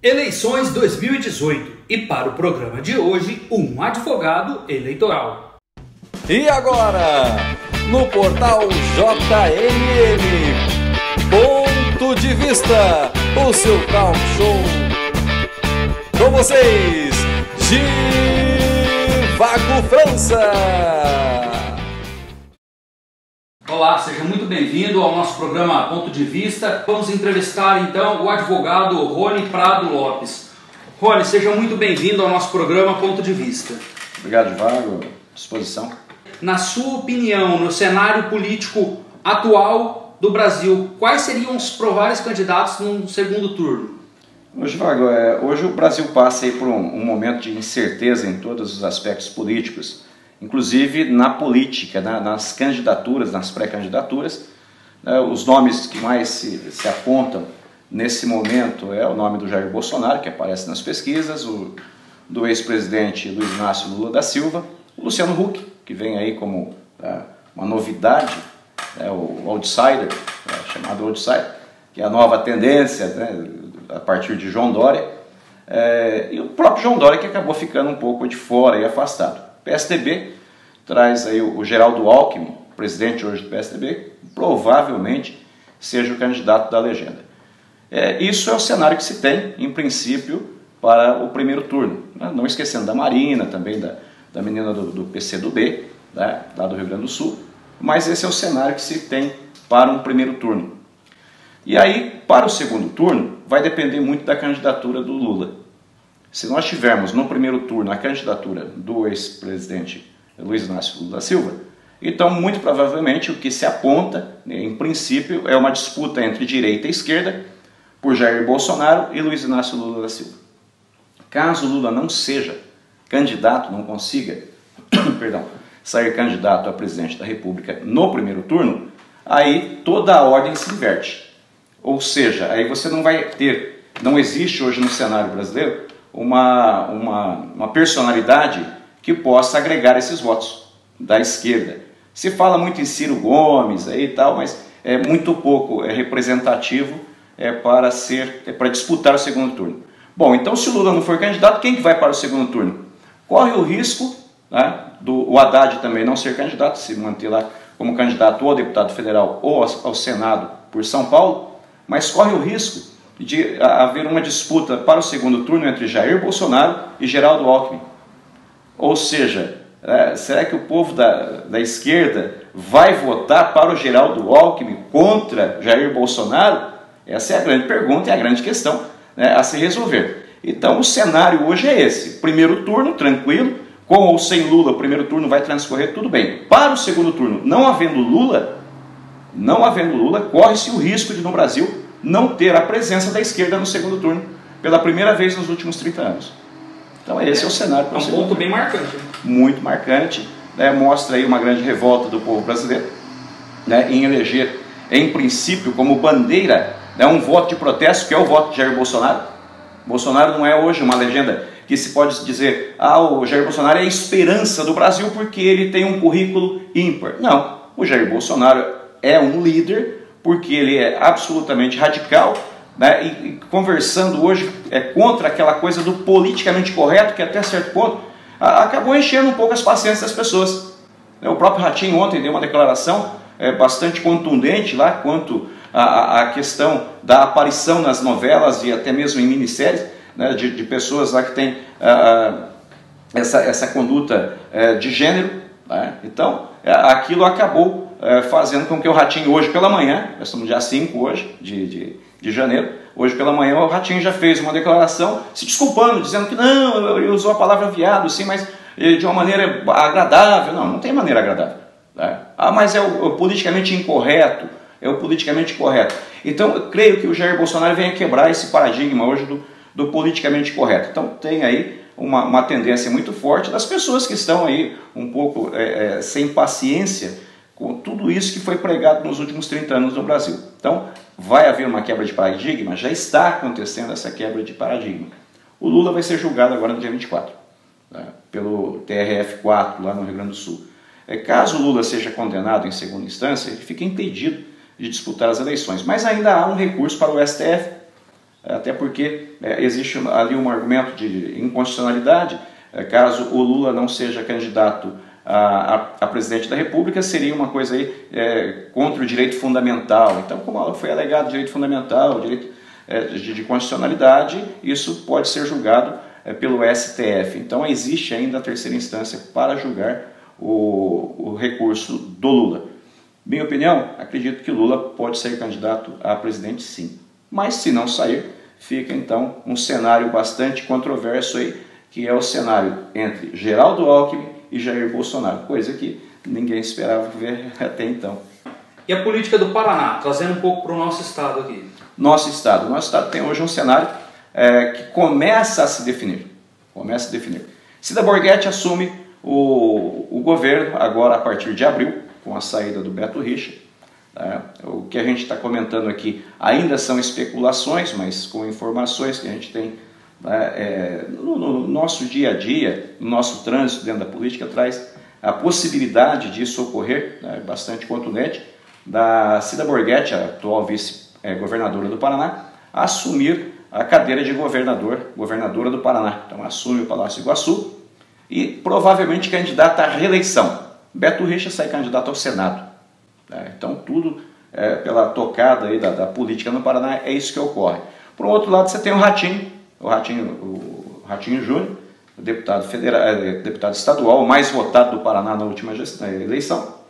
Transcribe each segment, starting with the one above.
Eleições 2018 e para o programa de hoje, um advogado eleitoral. E agora, no portal JMN, Ponto de Vista, o seu talk show. Com vocês, Givago França. Olá, seja muito bem-vindo ao nosso programa Ponto de Vista. Vamos entrevistar então o advogado Rony Prado Lopes. Rony, seja muito bem-vindo ao nosso programa Ponto de Vista. Obrigado, Givago. À disposição. Na sua opinião, no cenário político atual do Brasil, quais seriam os prováveis candidatos no segundo turno? Givago, hoje o Brasil passa aí por um momento de incerteza em todos os aspectos políticos, inclusive na política, nas candidaturas, nas pré-candidaturas. Os nomes que mais se apontam nesse momento é o nome do Jair Bolsonaro, que aparece nas pesquisas, do ex-presidente Luiz Inácio Lula da Silva, o Luciano Huck, que vem aí como uma novidade, o outsider, chamado outsider, que é a nova tendência, a partir de João Dória, e o próprio João Dória, que acabou ficando um pouco de fora e afastado. O PSDB traz aí o Geraldo Alckmin, presidente hoje do PSDB, provavelmente seja o candidato da legenda. Isso é o cenário que se tem, em princípio, para o primeiro turno. Não esquecendo da Marina, também da menina do PCdoB, lá do Rio Grande do Sul, mas esse é o cenário que se tem para um primeiro turno. E aí, para o segundo turno, vai depender muito da candidatura do Lula. Se nós tivermos no primeiro turno a candidatura do ex-presidente Luiz Inácio Lula da Silva, então muito provavelmente o que se aponta, em princípio, é uma disputa entre direita e esquerda por Jair Bolsonaro e Luiz Inácio Lula da Silva. Caso Lula não seja candidato, não consiga sair candidato a presidente da República no primeiro turno, aí toda a ordem se inverte. Ou seja, aí você não vai ter, não existe hoje no cenário brasileiro uma personalidade que possa agregar esses votos da esquerda. Se fala muito em Ciro Gomes aí e tal, mas é muito pouco representativo para disputar o segundo turno. Bom, então se o Lula não for candidato, quem que vai para o segundo turno? Corre o risco do Haddad também não ser candidato, se manter lá como candidato ou a deputado federal ou ao Senado por São Paulo, mas corre o risco de haver uma disputa para o segundo turno entre Jair Bolsonaro e Geraldo Alckmin. Ou seja, será que o povo da esquerda vai votar para o Geraldo Alckmin contra Jair Bolsonaro? Essa é a grande pergunta e a grande questão a se resolver. Então o cenário hoje é esse. Primeiro turno, tranquilo, com ou sem Lula, o primeiro turno vai transcorrer tudo bem. Para o segundo turno, não havendo Lula, corre-se o risco de no Brasil não ter a presença da esquerda no segundo turno, pela primeira vez nos últimos 30 anos. Então esse é o cenário. É um ponto bem marcante. Muito marcante, mostra aí uma grande revolta do povo brasileiro, em eleger, em princípio, como bandeira, um voto de protesto, que é o voto de Jair Bolsonaro. Bolsonaro não é hoje uma legenda que se pode dizer, o Jair Bolsonaro é a esperança do Brasil porque ele tem um currículo ímpar. Não, o Jair Bolsonaro é um líder porque ele é absolutamente radical, e conversando hoje contra aquela coisa do politicamente correto, que até certo ponto acabou enchendo um pouco as paciências das pessoas. O próprio Ratinho ontem deu uma declaração bastante contundente lá quanto à questão da aparição nas novelas e até mesmo em minisséries, de pessoas lá que têm essa conduta de gênero. Então, aquilo acabou fazendo com que o Ratinho hoje pela manhã, nós estamos dia 5 hoje de janeiro, hoje pela manhã o Ratinho já fez uma declaração se desculpando, dizendo que não, ele usou a palavra viado, sim, mas de uma maneira agradável. Não tem maneira agradável. Mas é o politicamente incorreto, Então, eu creio que o Jair Bolsonaro vem a quebrar esse paradigma hoje do politicamente correto. Então, tem aí uma tendência muito forte das pessoas que estão aí um pouco sem paciência com tudo isso que foi pregado nos últimos 30 anos no Brasil. Então, vai haver uma quebra de paradigma, já está acontecendo essa quebra de paradigma. O Lula vai ser julgado agora no dia 24, pelo TRF4 lá no Rio Grande do Sul. Caso o Lula seja condenado em segunda instância, ele fica impedido de disputar as eleições, mas ainda há um recurso para o STF até porque existe ali um argumento de inconstitucionalidade, caso o Lula não seja candidato a presidente da República, seria uma coisa aí contra o direito fundamental. Então, como foi alegado direito fundamental, direito de constitucionalidade, isso pode ser julgado pelo STF. Então, existe ainda a terceira instância para julgar o recurso do Lula. Minha opinião, acredito que Lula pode ser candidato a presidente, sim. Mas, se não sair, fica então um cenário bastante controverso aí, que é o cenário entre Geraldo Alckmin e Jair Bolsonaro, coisa que ninguém esperava ver até então. E a política do Paraná, trazendo um pouco para o nosso estado aqui? Nosso estado tem hoje um cenário que começa a se definir. Cida Borghetti assume o governo agora a partir de abril, com a saída do Beto Richa. O que a gente está comentando aqui ainda são especulações, mas com informações que a gente tem no nosso dia a dia, no nosso trânsito dentro da política, traz a possibilidade disso ocorrer, bastante contundente, da Cida Borghetti, a atual vice-governadora do Paraná, assumir a cadeira de governadora do Paraná. Então assume o Palácio Iguaçu e provavelmente candidata à reeleição. Beto Richa sai candidato ao Senado. Então tudo pela tocada aí da política no Paraná, é isso que ocorre. Por outro lado, você tem o Ratinho Júnior, deputado estadual, o mais votado do Paraná na última eleição,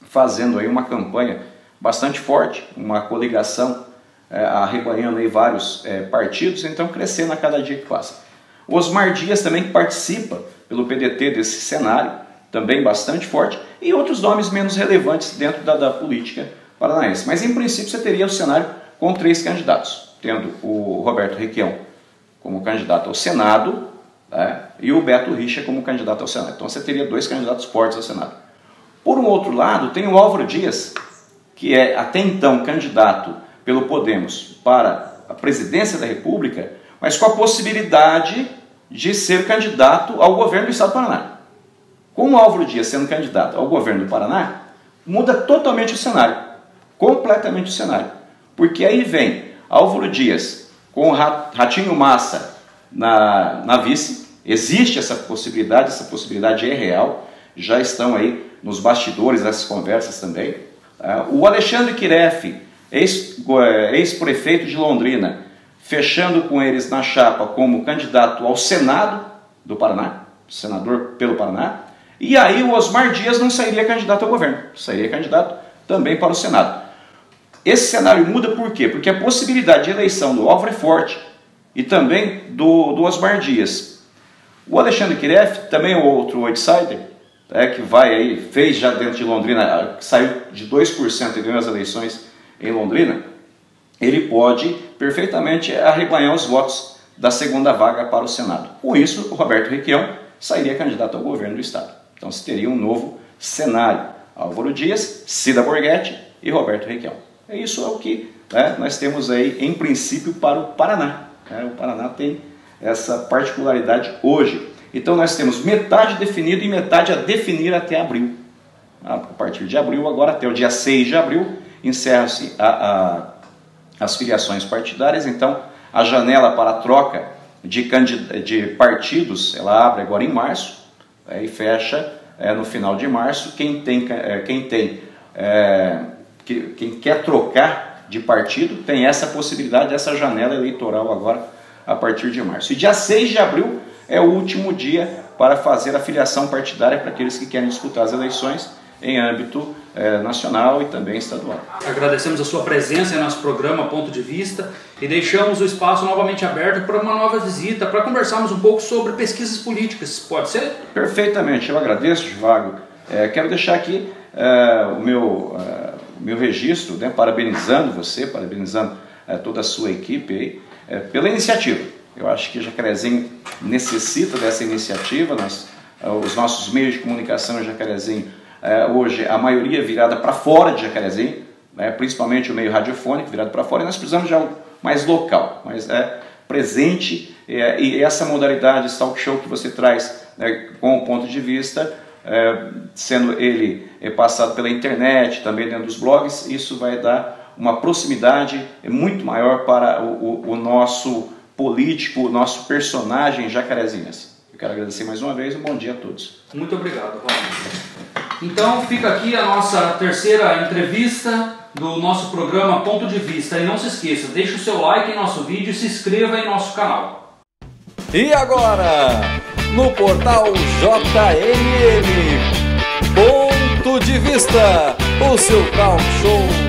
fazendo aí uma campanha bastante forte, uma coligação, arrebanhando aí vários partidos, então crescendo a cada dia que passa. O Osmar Dias também participa pelo PDT desse cenário, também bastante forte, e outros nomes menos relevantes dentro da política paranaense. Mas em princípio você teria o cenário com 3 candidatos, tendo o Roberto Requião como candidato ao Senado, e o Beto Richa como candidato ao Senado. Então você teria 2 candidatos fortes ao Senado. Por um outro lado, tem o Álvaro Dias, que é até então candidato pelo Podemos para a presidência da República, mas com a possibilidade de ser candidato ao governo do Estado do Paraná. Com o Álvaro Dias sendo candidato ao governo do Paraná, muda totalmente o cenário, completamente o cenário. Porque aí vem Álvaro Dias com o Ratinho Massa na vice, existe essa possibilidade é real, já estão aí nos bastidores dessas conversas também. O Alexandre Kiref, ex-prefeito de Londrina, fechando com eles na chapa como candidato ao Senado do Paraná, senador pelo Paraná, e aí o Osmar Dias não sairia candidato ao governo, sairia candidato também para o Senado. Esse cenário muda por quê? Porque a possibilidade de eleição do Álvaro é forte e também do Osmar Dias. O Alexandre Kiref, também é outro outsider, que vai aí, fez já dentro de Londrina, saiu de 2% e ganhou as eleições em Londrina, ele pode perfeitamente arrebanhar os votos da segunda vaga para o Senado. Com isso, o Roberto Requião sairia candidato ao governo do Estado. Então se teria um novo cenário. Álvaro Dias, Cida Borghetti e Roberto Requião. Isso é o que nós temos aí em princípio para o Paraná. O Paraná tem essa particularidade hoje. Então nós temos metade definido e metade a definir até abril. A partir de abril, agora até o dia 6 de abril, encerram-se as filiações partidárias. Então a janela para a troca de partidos, ela abre agora em março e fecha no final de março. Quem quer trocar de partido tem essa possibilidade, essa janela eleitoral agora a partir de março. E dia 6 de abril é o último dia para fazer a filiação partidária para aqueles que querem disputar as eleições em âmbito nacional e também estadual. Agradecemos a sua presença em nosso programa Ponto de Vista e deixamos o espaço novamente aberto para uma nova visita, para conversarmos um pouco sobre pesquisas políticas. Pode ser? Perfeitamente, eu agradeço, Vago. Quero deixar aqui o meu registro, parabenizando você, parabenizando toda a sua equipe aí, pela iniciativa. Eu acho que Jacarezinho necessita dessa iniciativa. Os nossos meios de comunicação em Jacarezinho, hoje a maioria virada para fora de Jacarezinho, principalmente o meio radiofônico virado para fora, e nós precisamos de algo mais local, mais presente, e essa modalidade, esse talk show que você traz com o ponto de vista, sendo ele passado pela internet, também dentro dos blogs, isso vai dar uma proximidade muito maior para o nosso político, o nosso personagem jacarezinense. Eu quero agradecer mais uma vez, um bom dia a todos. Muito obrigado, Rony. Então fica aqui a nossa terceira entrevista do nosso programa Ponto de Vista. E não se esqueça, deixe o seu like em nosso vídeo e se inscreva em nosso canal. E agora, no portal JMM, Ponto de Vista, o seu talk show